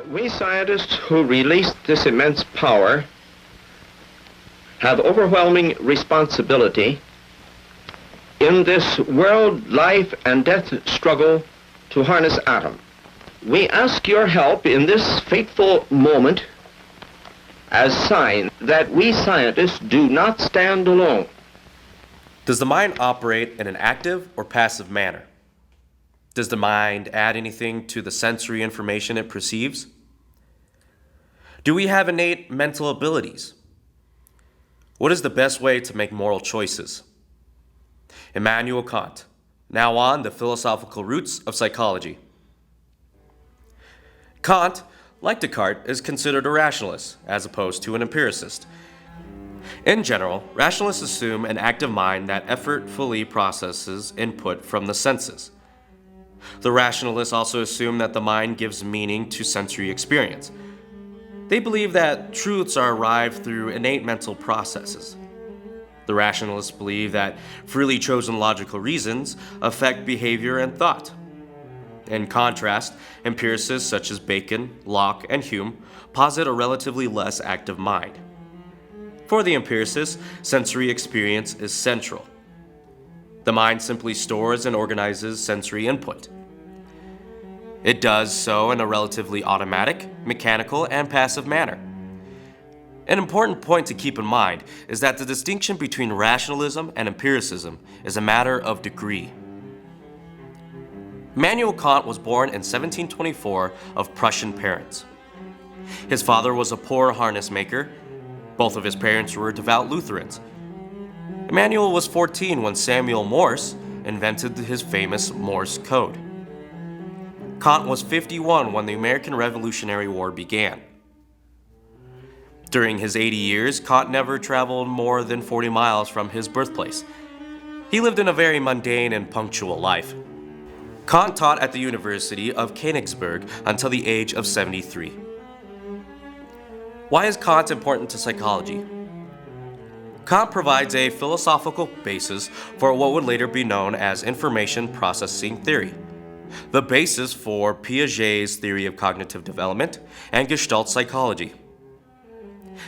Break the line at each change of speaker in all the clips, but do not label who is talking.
We scientists who released this immense power have overwhelming responsibility in this world life and death struggle to harness atom. We ask your help in this fateful moment as sign that we scientists do not stand alone.
Does the mind operate in an active or passive manner? Does the mind add anything to the sensory information it perceives? Do we have innate mental abilities? What is the best way to make moral choices? Immanuel Kant. Now on the philosophical roots of psychology. Kant, like Descartes, is considered a rationalist as opposed to an empiricist. In general, rationalists assume an active mind that effortfully processes input from the senses. The rationalists also assume that the mind gives meaning to sensory experience. They believe that truths are arrived through innate mental processes. The rationalists believe that freely chosen logical reasons affect behavior and thought. In contrast, empiricists such as Bacon, Locke, and Hume posit a relatively less active mind. For the empiricists, sensory experience is central. The mind simply stores and organizes sensory input. It does so in a relatively automatic, mechanical, and passive manner. An important point to keep in mind is that the distinction between rationalism and empiricism is a matter of degree. Immanuel Kant was born in 1724 of Prussian parents. His father was a poor harness maker. Both of his parents were devout Lutherans. Immanuel was 14 when Samuel Morse invented his famous Morse code. Kant was 51 when the American Revolutionary War began. During his 80 years, Kant never traveled more than 40 miles from his birthplace. He lived in a very mundane and punctual life. Kant taught at the University of Königsberg until the age of 73. Why is Kant important to psychology? Kant provides a philosophical basis for what would later be known as information processing theory, the basis for Piaget's theory of cognitive development and gestalt psychology.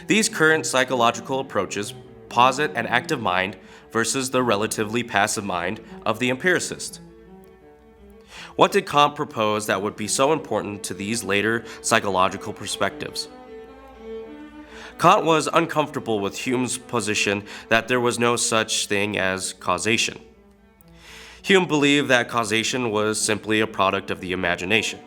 These current psychological approaches posit an active mind versus the relatively passive mind of the empiricist. What did Kant propose that would be so important to these later psychological perspectives? Kant was uncomfortable with Hume's position that there was no such thing as causation. Hume believed that causation was simply a product of the imagination.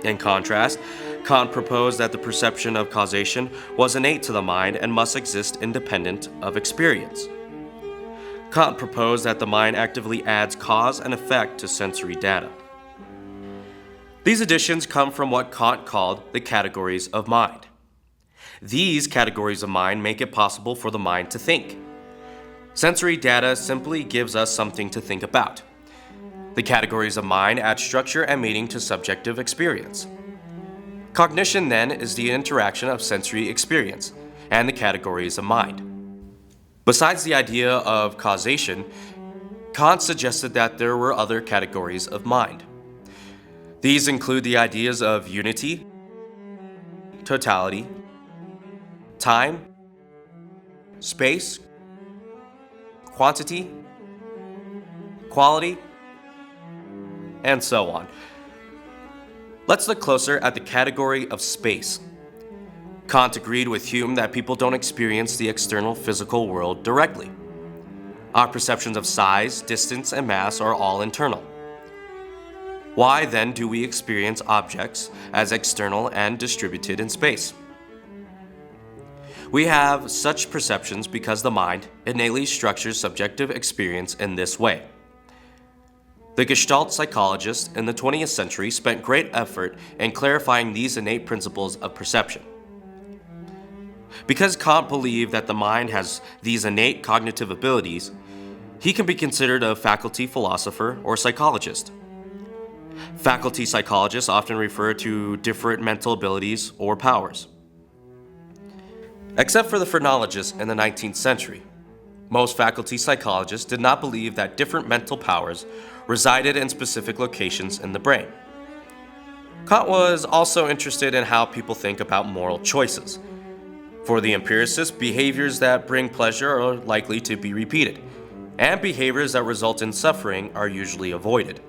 In contrast, Kant proposed that the perception of causation was innate to the mind and must exist independent of experience. Kant proposed that the mind actively adds cause and effect to sensory data. These additions come from what Kant called the categories of mind. These categories of mind make it possible for the mind to think. Sensory data simply gives us something to think about. The categories of mind add structure and meaning to subjective experience. Cognition, then, is the interaction of sensory experience and the categories of mind. Besides the idea of causation, Kant suggested that there were other categories of mind. These include the ideas of unity, totality, time, space, quantity, quality, and so on. Let's look closer at the category of space. Kant agreed with Hume that people don't experience the external physical world directly. Our perceptions of size, distance, and mass are all internal. Why then do we experience objects as external and distributed in space? We have such perceptions because the mind innately structures subjective experience in this way. The gestalt psychologists in the 20th century spent great effort in clarifying these innate principles of perception. Because Kant believed that the mind has these innate cognitive abilities, he can be considered a faculty philosopher or psychologist. Faculty psychologists often refer to different mental abilities or powers. Except for the phrenologists in the 19th century, most faculty psychologists did not believe that different mental powers resided in specific locations in the brain. Kant was also interested in how people think about moral choices. For the empiricist, behaviors that bring pleasure are likely to be repeated, and behaviors that result in suffering are usually avoided.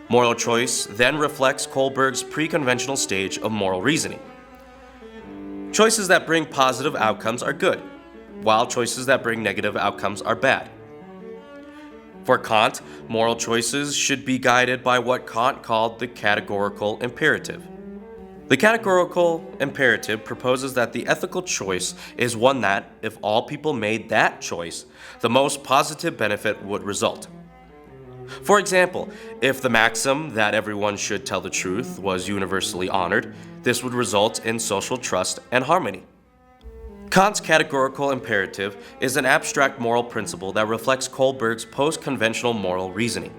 Moral choice then reflects Kohlberg's pre-conventional stage of moral reasoning. Choices that bring positive outcomes are good, while choices that bring negative outcomes are bad. For Kant, moral choices should be guided by what Kant called the categorical imperative. The categorical imperative proposes that the ethical choice is one that, if all people made that choice, the most positive benefit would result. For example, if the maxim that everyone should tell the truth was universally honored, this would result in social trust and harmony. Kant's categorical imperative is an abstract moral principle that reflects Kohlberg's post-conventional moral reasoning.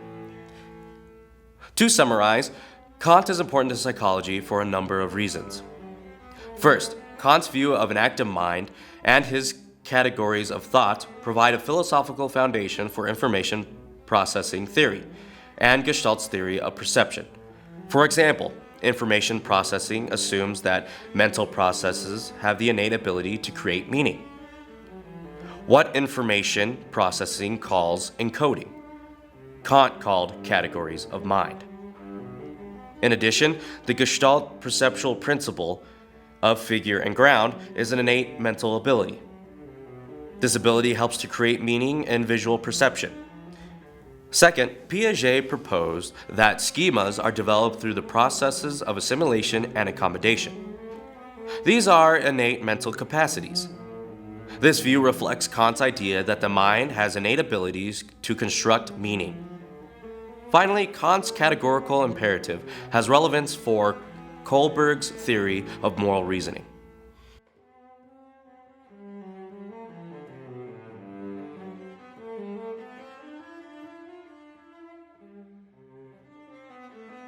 To summarize, Kant is important to psychology for a number of reasons. First, Kant's view of an active mind and his categories of thought provide a philosophical foundation for information processing theory and Gestalt's theory of perception. For example, information processing assumes that mental processes have the innate ability to create meaning. What information processing calls encoding, Kant called categories of mind. In addition, the Gestalt perceptual principle of figure and ground is an innate mental ability. This ability helps to create meaning in visual perception. Second, Piaget proposed that schemas are developed through the processes of assimilation and accommodation. These are innate mental capacities. This view reflects Kant's idea that the mind has innate abilities to construct meaning. Finally, Kant's categorical imperative has relevance for Kohlberg's theory of moral reasoning.